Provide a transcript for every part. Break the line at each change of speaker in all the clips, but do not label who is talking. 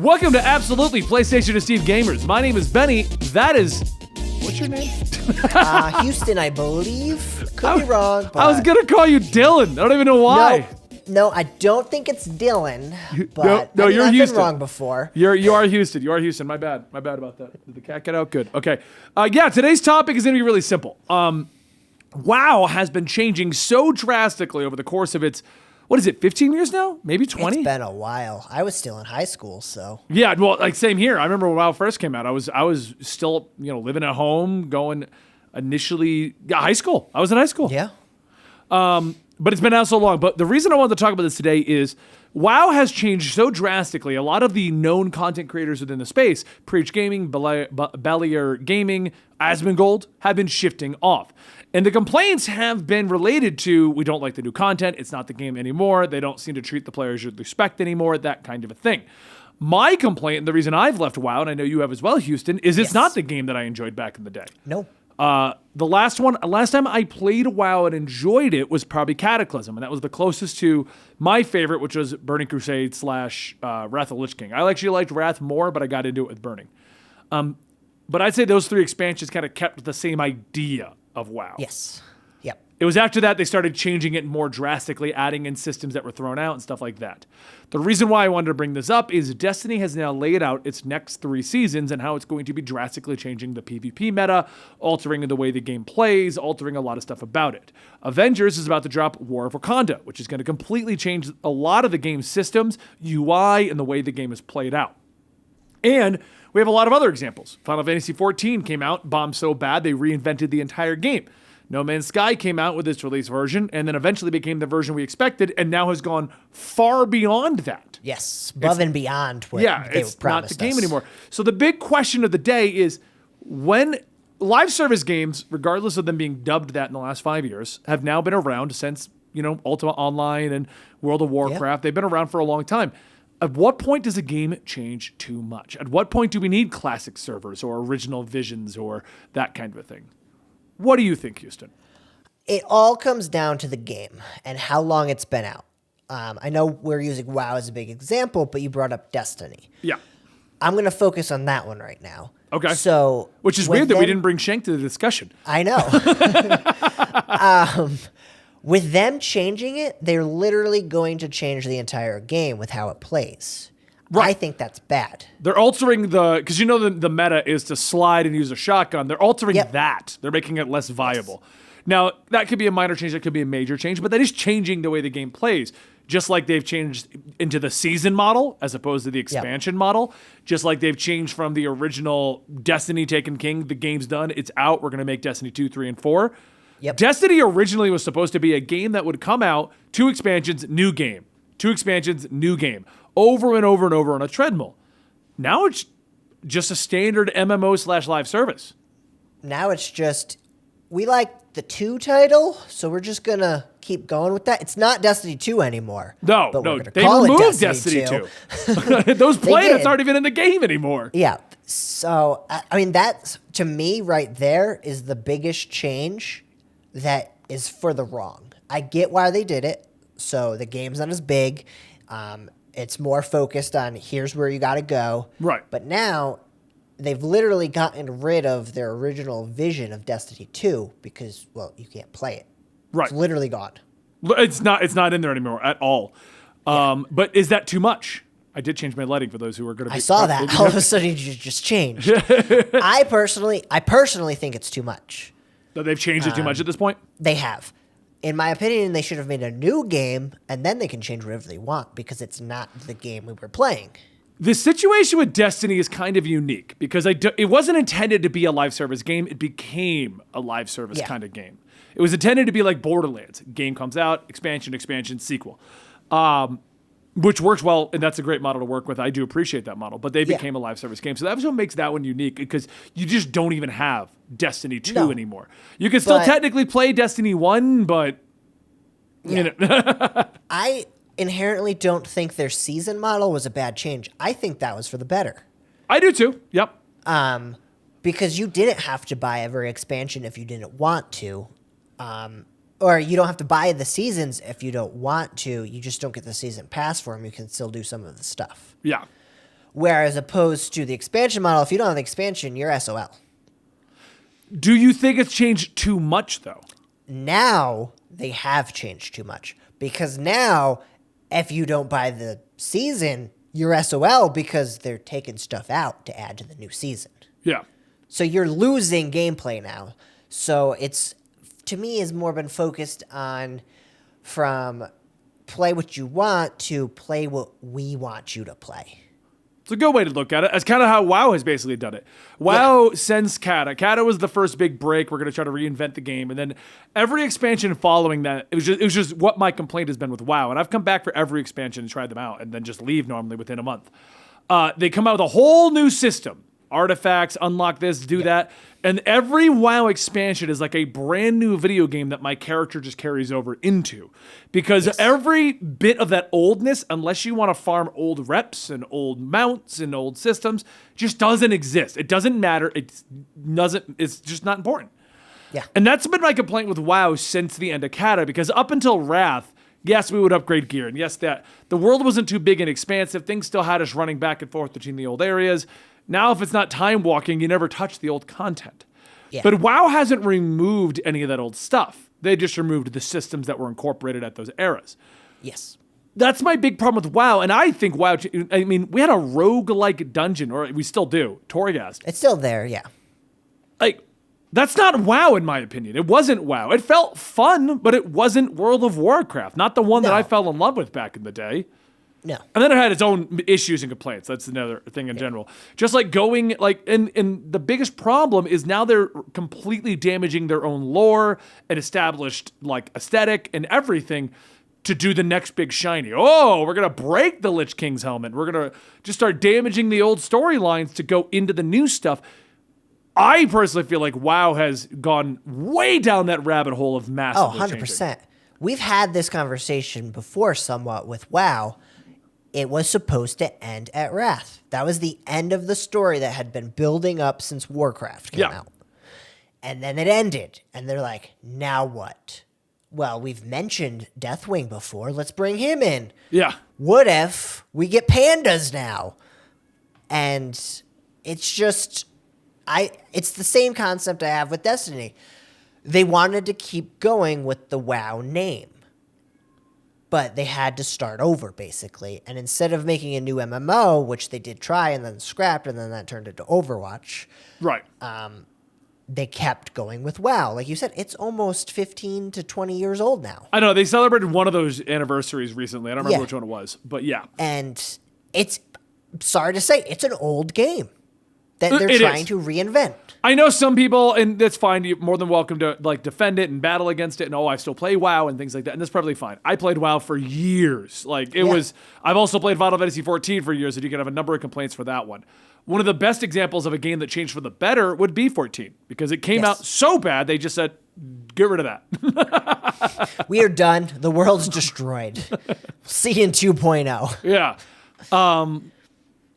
Welcome to Absolutely PlayStation to Steve Gamers. My name is Benny. That is... What's your name?
Houston, I believe. Could be wrong. But
I was going to call you Dylan. I don't even know why.
No, I don't think it's Dylan. But
No, you're
I've
Houston.
been wrong before.
You are Houston. You are Houston. My bad. My bad about that. Did the cat get out? Good. Okay. Today's topic is going to be really simple. WoW has been changing so drastically over the course of its... What is it, 15 years now? Maybe 20?
It's been a while. I was still in high school, so.
Yeah, well, like same here. I remember when WoW first came out. I was still, living at home, going high school. I was in high school.
Yeah.
But it's been out so long. But the reason I wanted to talk about this today is WoW has changed so drastically. A lot of the known content creators within the space, Preach Gaming, Bellier Gaming, Asmongold, have been shifting off. And the complaints have been related to, we don't like the new content, it's not the game anymore, they don't seem to treat the players with respect anymore, that kind of a thing. My complaint, and the reason I've left WoW, and I know you have as well, Houston, is it's not the game that I enjoyed back in the day.
No.
The last time I played WoW and enjoyed it was probably Cataclysm, and that was the closest to my favorite, which was Burning Crusade / Wrath of the Lich King. I actually liked Wrath more, but I got into it with Burning. But I'd say those three expansions kind of kept the same idea of WoW.
Yes. Yep.
It was after that they started changing it more drastically, adding in systems that were thrown out and stuff like that. The reason why I wanted to bring this up is Destiny has now laid out its next 3 seasons and how it's going to be drastically changing the PvP meta, altering the way the game plays, altering a lot of stuff about it. Avengers is about to drop War of Wakanda, which is going to completely change a lot of the game's systems, UI, and the way the game is played out. And we have a lot of other examples. Final Fantasy XIV came out, bombed so bad they reinvented the entire game. No Man's Sky came out with its release version and then eventually became the version we expected and now has gone far beyond that.
Yes, above and beyond what they
it's
promised
not the game
us.
anymore. So the big question of the day is when live service games, regardless of them being dubbed that in the last 5 years, have now been around since, Ultima Online and World of Warcraft. They've been around for a long time. At what point does a game change too much? At what point do we need classic servers or original visions or that kind of a thing? What do you think, Houston?
It all comes down to the game and how long it's been out. I know we're using WoW as a big example, but you brought up Destiny.
Yeah.
I'm going to focus on that one right now.
Okay.
So,
which is weird that we didn't bring Shank to the discussion.
I know. With them changing it, they're literally going to change the entire game with how it plays. Right. I think that's bad.
They're altering because the meta is to slide and use a shotgun. They're altering that. They're making it less viable. Yes. Now, that could be a minor change. That could be a major change, but that is changing the way the game plays. Just like they've changed into the season model as opposed to the expansion model. Just like they've changed from the original Destiny Taken King. The game's done. It's out. We're going to make Destiny 2, 3, and 4.
Yep.
Destiny originally was supposed to be a game that would come out, 2 expansions, new game. 2 expansions, new game. Over and over and over on a treadmill. Now it's just a standard MMO / live service.
Now it's just, we like the 2 title, so we're just going to keep going with that. It's not Destiny 2 anymore.
No, they removed Destiny 2. Those planets aren't even in the game anymore.
Yeah. So, I mean, that, to me, right there is the biggest change that is for the wrong. I get why they did it. So the game's not as big. It's more focused on here's where you got to go.
Right.
But now they've literally gotten rid of their original vision of Destiny 2 because, well, you can't play it.
Right.
It's literally gone.
It's not in there anymore at all. But is that too much? I did change my lighting for those who are going to be...
I saw that. All of a sudden, you just changed. I personally think it's too much.
So they've changed it too much at this point?
They have. In my opinion, they should have made a new game, and then they can change whatever they want, because it's not the game we were playing.
The situation with Destiny is kind of unique, because it wasn't intended to be a live service game. It became a live service kind of game. It was intended to be like Borderlands. Game comes out, expansion, sequel. Which works well, and that's a great model to work with. I do appreciate that model, but they became a live service game. So that's what makes that one unique, because you just don't even have Destiny 2 anymore. You can still technically play Destiny 1, but...
I inherently don't think their season model was a bad change. I think that was for the better.
I do too, yep.
Because you didn't have to buy every expansion if you didn't want to. Or you don't have to buy the seasons if you don't want to. You just don't get the season pass for them. You can still do some of the stuff.
Yeah.
Whereas opposed to the expansion model, if you don't have the expansion, you're SOL.
Do you think it's changed too much, though?
Now they have changed too much because now if you don't buy the season, you're SOL because they're taking stuff out to add to the new season.
Yeah.
So you're losing gameplay now. So it's, to me, has more been focused on from play what you want to play what we want you to play.
It's a good way to look at it. That's kind of how WoW has basically done it. WoW since Kata. Kata was the first big break. We're going to try to reinvent the game. And then every expansion following that, it was just what my complaint has been with WoW. And I've come back for every expansion and tried them out and then just leave normally within a month. They come out with a whole new system. Artifacts, unlock this, do that. And every WoW expansion is like a brand new video game that my character just carries over into. Because every bit of that oldness, unless you want to farm old reps and old mounts and old systems, just doesn't exist. It doesn't matter. It's just not important.
Yeah.
And that's been my complaint with WoW since the end of Kata, because up until Wrath, yes, we would upgrade gear. And yes, that the world wasn't too big and expansive. Things still had us running back and forth between the old areas. Now, if it's not time walking, you never touch the old content.
Yeah.
But WoW hasn't removed any of that old stuff. They just removed the systems that were incorporated at those eras.
Yes.
That's my big problem with WoW. And I think WoW, I mean, we had a roguelike dungeon, or we still do, Torghast.
It's still there, yeah.
Like, that's not WoW, in my opinion. It wasn't WoW. It felt fun, but it wasn't World of Warcraft. Not the one that I fell in love with back in the day.
No.
And then it had its own issues and complaints. That's another thing in general. Just like going, like, and the biggest problem is now they're completely damaging their own lore and established, like, aesthetic and everything to do the next big shiny. Oh, we're going to break the Lich King's helmet. We're going to just start damaging the old storylines to go into the new stuff. I personally feel like WoW has gone way down that rabbit hole of massively
100%.
changing.
We've had this conversation before somewhat with WoW. It was supposed to end at Wrath. That was the end of the story that had been building up since Warcraft came out. And then it ended. And they're like, now what? Well, we've mentioned Deathwing before. Let's bring him in.
Yeah.
What if we get pandas now? And it's just... it's the same concept I have with Destiny. They wanted to keep going with the WoW name. But they had to start over, basically. And instead of making a new MMO, which they did try and then scrapped, and then that turned into Overwatch,
Right.
They kept going with WoW. Like you said, it's almost 15 to 20 years old now.
I know. They celebrated one of those anniversaries recently. I don't remember
Yeah.
which one it was. But yeah.
And it's, sorry to say, it's an old game that they're
It
trying
is.
to reinvent.
I know some people, and that's fine. You're more than welcome to like defend it and battle against it. And I still play WoW and things like that. And that's probably fine. I played WoW for years. Like it was. I've also played Final Fantasy 14 for years, and you can have a number of complaints for that one. One of the best examples of a game that changed for the better would be 14 because it came out so bad they just said, get rid of that.
We are done. The world's destroyed. See you in 2.0.
Yeah.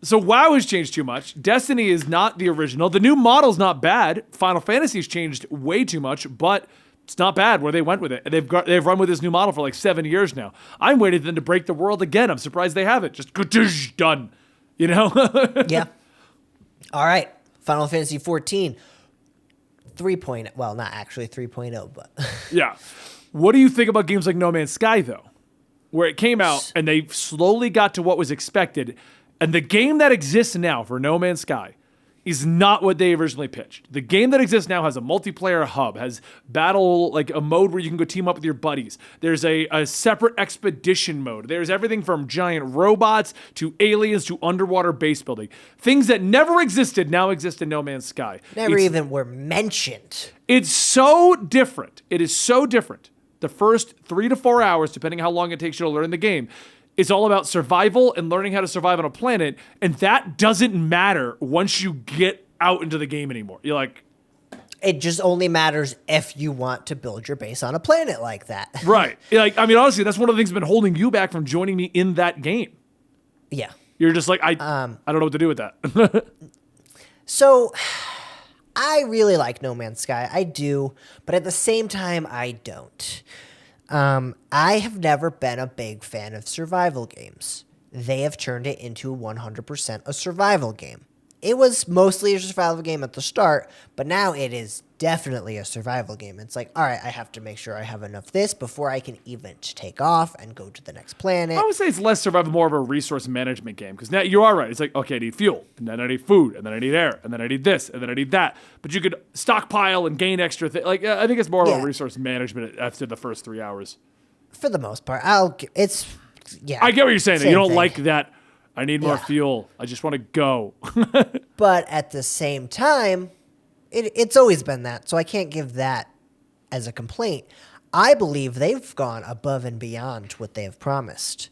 So WoW has changed too much. Destiny is not the original. The new model's not bad. Final Fantasy's changed way too much, but it's not bad where they went with it. And they've run with this new model for like 7 years now. I'm waiting for them to break the world again. I'm surprised they haven't. Just done. You know?
Yeah. All right. Final Fantasy 14. 3.0. Well, not actually 3.0, but
Yeah. What do you think about games like No Man's Sky, though? Where it came out and they slowly got to what was expected. And the game that exists now for No Man's Sky is not what they originally pitched. The game that exists now has a multiplayer hub, has battle, like a mode where you can go team up with your buddies. There's a separate expedition mode. There's everything from giant robots to aliens to underwater base building. Things that never existed now exist in No Man's Sky.
never even were mentioned.
It's so different. It is so different. The first 3 to 4 hours, depending how long it takes you to learn the game, it's all about survival and learning how to survive on a planet, and that doesn't matter once you get out into the game anymore. You're like...
It just only matters if you want to build your base on a planet like that.
Right. Like, I mean, honestly, that's one of the things that's been holding you back from joining me in that game.
Yeah.
You're just like, I don't know what to do with that.
So, I really like No Man's Sky. I do, but at the same time, I don't. I have never been a big fan of survival games. they have turned it into 100% a survival game. It was mostly a survival game at the start, but now it is definitely a survival game. It's like, all right, I have to make sure I have enough this before I can even take off and go to the next planet.
I would say it's less survival, more of a resource management game. Because now you are right. It's like, okay, I need fuel, and then I need food, and then I need air, and then I need this, and then I need that. But you could stockpile and gain extra things. Like, I think it's more of a resource management after the first 3 hours.
For the most part,
I get what you're saying. You don't like that. I need more fuel. I just want to go.
But at the same time, it's always been that. So I can't give that as a complaint. I believe they've gone above and beyond what they have promised.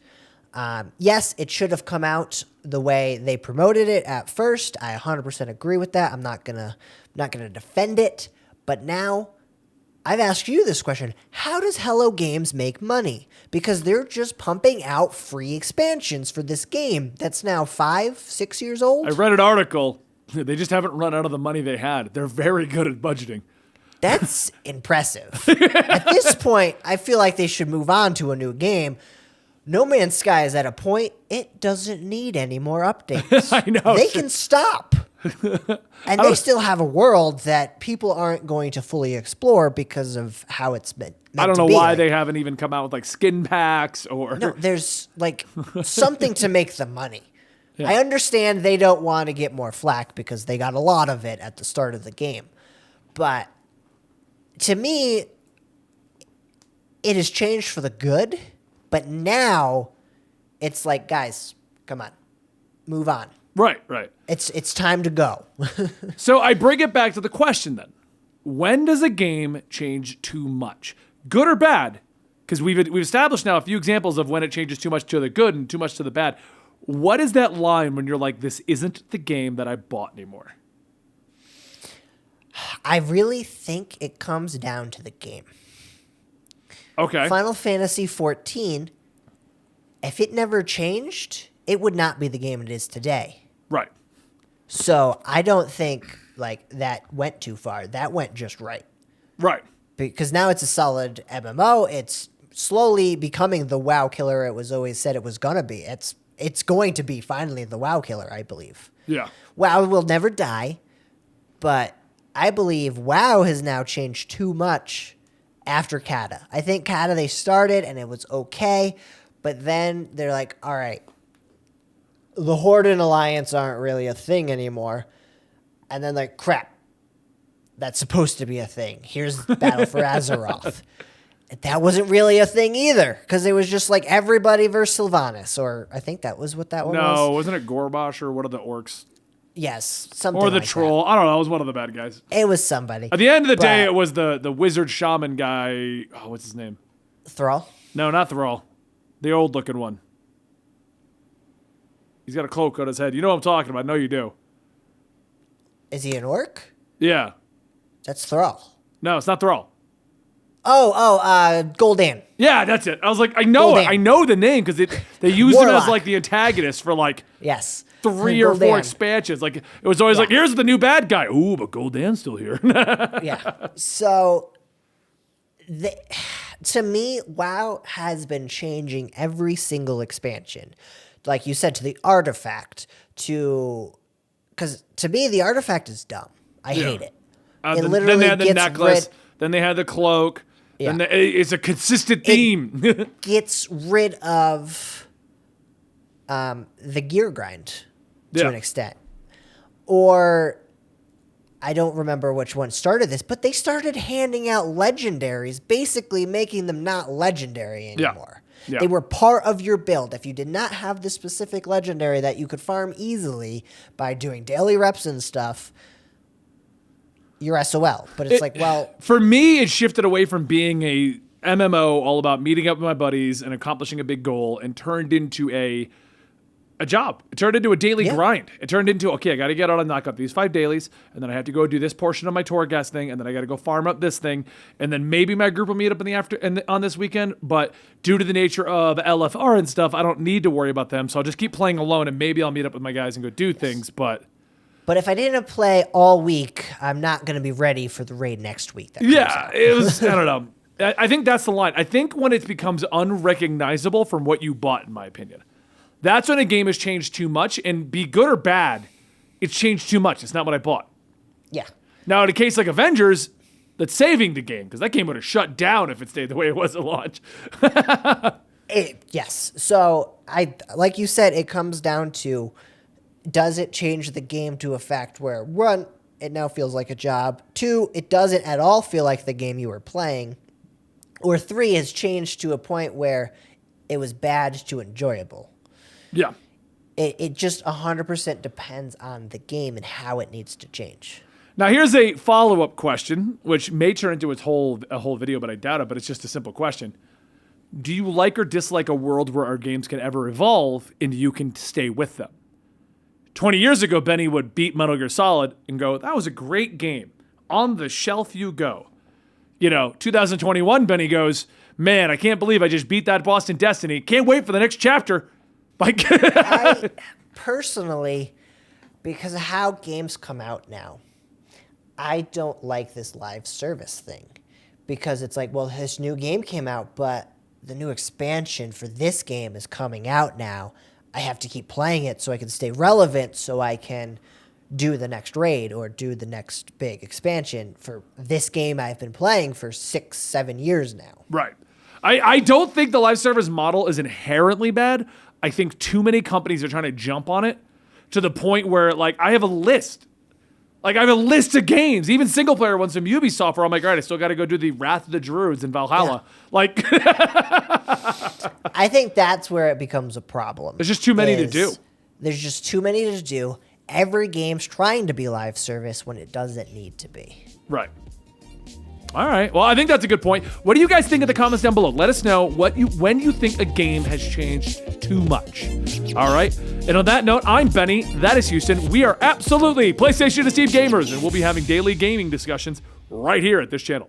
Yes, it should have come out the way they promoted it at first. I 100% agree with that. I'm not gonna defend it. But now, I've asked you this question. How does Hello Games make money? Because they're just pumping out free expansions for this game that's now 5-6 years old.
I read an article. They just haven't run out of the money they had. They're very good at budgeting.
That's impressive. At this point, I feel like they should move on to a new game. No Man's Sky is at a point it doesn't need any more updates.
I know.
They can stop. And they still have a world that people aren't going to fully explore because of how it's been.
I don't know why they haven't even come out with like skin packs or.
No, there's like something to make the money. Yeah. I understand they don't want to get more flack because they got a lot of it at the start of the game. But to me, it has changed for the good. But now it's like, guys, come on, move on.
Right.
It's time to go.
So I bring it back to the question then. When does a game change too much? Good or bad? Because we've established now a few examples of when it changes too much to the good and too much to the bad. What is that line when you're like, this isn't the game that I bought anymore?
I really think it comes down to the game.
Okay.
Final Fantasy XIV, if it never changed, it would not be the game it is today.
Right.
So I don't think like that went too far. That went just right.
Right.
Because now it's a solid MMO. It's slowly becoming the WoW killer it was always said it was going to be. It's going to be finally the WoW killer, I believe.
Yeah.
WoW will never die, but I believe WoW has now changed too much after Kata. I think Kata, they started and it was okay, but then they're like, all right, the Horde and Alliance aren't really a thing anymore. And then like, crap, that's supposed to be a thing. Here's Battle for Azeroth. That wasn't really a thing either, because it was just like everybody versus Sylvanas, or I think that was what that one was.
No, wasn't it Gorbash or one of the orcs?
Yes, something
or the
like
troll.
that.
I don't know. It was one of the bad guys.
It was somebody.
At the end of the day, it was the wizard shaman guy. Oh, what's his name?
Thrall?
No, not Thrall. The old-looking one. He's got a cloak on his head. You know what I'm talking about. I know you do.
Is he an orc?
Yeah.
That's Thrall.
No, it's not Thrall.
Gul'dan.
Yeah, that's it. I was like, I know
Gul'dan.
it. I know the name because they used him as like the antagonist for like
yes
3 or 4 expansions. Like it was always like, here's the new bad guy. Ooh, but Gul'dan's still here.
Yeah. So, to me, WoW has been changing every single expansion. Like you said, to the artifact, because to me, the artifact is dumb. I hate it.
Then they had the necklace. Then they had the cloak. Yeah. Then it's a consistent theme.
It gets rid of the gear grind to an extent. Or I don't remember which one started this, but they started handing out legendaries, basically making them not legendary anymore. Yeah. They were part of your build. If you did not have this specific legendary that you could farm easily by doing daily reps and stuff, you're SOL. But it's like, well...
For me, it shifted away from being a MMO all about meeting up with my buddies and accomplishing a big goal and turned into a job. It turned into a daily grind. It turned into, okay, I got to get out and knock out these 5 dailies, and then I have to go do this portion of my Torghast thing, and then I got to go farm up this thing, and then maybe my group will meet up on this weekend, but due to the nature of LFR and stuff, I don't need to worry about them, so I'll just keep playing alone, and maybe I'll meet up with my guys and go do things, But
if I didn't play all week, I'm not going to be ready for the raid next week.
It was, I don't know. I think that's the line. I think when it becomes unrecognizable from what you bought, in my opinion. That's when a game has changed too much, and be good or bad, it's changed too much. It's not what I bought.
Yeah.
Now, in a case like Avengers, that's saving the game, because that game would have shut down if it stayed the way it was at launch.
Yes. So like you said, it comes down to, does it change the game to a fact where, one, it now feels like a job, two, it doesn't at all feel like the game you were playing, or three, has changed to a point where it was bad to enjoyable.
Yeah.
It just 100% depends on the game and how it needs to change.
Now, here's a follow-up question, which may turn into a whole video, but I doubt it, but it's just a simple question. Do you like or dislike a world where our games can ever evolve and you can stay with them? 20 years ago, Benny would beat Metal Gear Solid and go, that was a great game. On the shelf you go. 2021, Benny goes, man, I can't believe I just beat that boss in Destiny. Can't wait for the next chapter. Like,
I personally, because of how games come out now, I don't like this live service thing. Because it's like, well, this new game came out, but the new expansion for this game is coming out now. I have to keep playing it so I can stay relevant, so I can do the next raid or do the next big expansion for this game I've been playing for 6-7 years now.
Right. I don't think the live service model is inherently bad. I think too many companies are trying to jump on it to the point where, like, I have a list. Like, I have a list of games, even single-player ones from Ubisoft, where I'm like, all right, I still got to go do the Wrath of the Druids in Valhalla. Yeah. Like,
I think that's where it becomes a problem.
There's just too many to do.
There's just too many to do. Every game's trying to be live service when it doesn't need to be.
Right. All right. Well, I think that's a good point. What do you guys think in the comments down below? Let us know when you think a game has changed too much. All right. And on that note, I'm Benny. That is Houston. We are absolutely PlayStation Esteemed Gamers, and we'll be having daily gaming discussions right here at this channel.